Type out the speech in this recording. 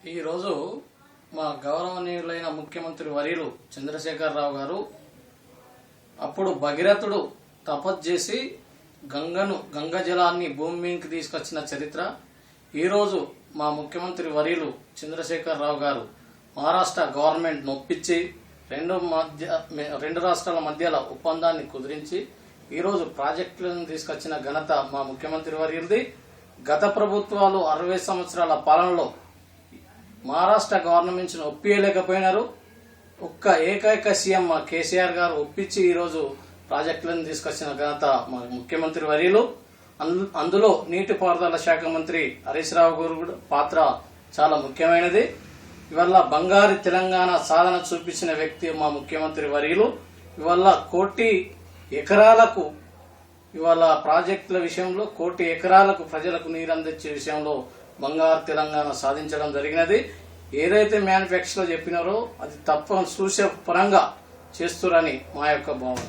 ఈరోజు మా గౌరవనీయులైన ముఖ్యమంత్రి వర్యులు చంద్రశేఖరరావు గారు అప్పుడు భగీరథుడు తపస్సు చేసి గంగ జలాన్ని భూమి మీదకి తీసుకొచ్చిన చరిత్ర. ఈరోజు మా ముఖ్యమంత్రి వర్యులు చంద్రశేఖరరావు గారు మహారాష్ట్ర గవర్నమెంట్ నొప్పించి రెండు రాష్ట్రాల మధ్యలో ఒప్పందాన్ని కుదిరించి ఈరోజు ప్రాజెక్టులను తీసుకొచ్చిన ఘనత మా ముఖ్యమంత్రి వర్యులది. గత ప్రభుత్వాలు 60 సంవత్సరాల పాలనలో మహారాష్ట్ర గవర్నమెంట్ ఒప్పియలేకపోయినారు. ఒక్క ఏకైక సీఎం మా కేసీఆర్ గారు ఒప్పించి ఈరోజు ప్రాజెక్టులను తీసుకొచ్చిన ఘనత మా ముఖ్యమంత్రి వర్యులు. అందులో నీటిపారుదల శాఖ మంత్రి హరీష్ రావు గారు పాత్ర చాలా ముఖ్యమైనది. ఇవల్ల బంగారు తెలంగాణ సాధన చూపించిన వ్యక్తి మా ముఖ్యమంత్రి వర్యులు. ఇవల్ల 1 కోటి ఎకరాలకు ఇవాళ ప్రాజెక్టుల విషయంలో 1 కోటి ఎకరాలకు ప్రజలకు నీరు అందించే విషయంలో బంగారు తెలంగాణ సాధించడం జరిగినది. ఏదైతే మేనిఫెస్టోలో చెప్పినారో అది తప్ప చూసే పరంగా చేస్తురని మా యొక్క భావన.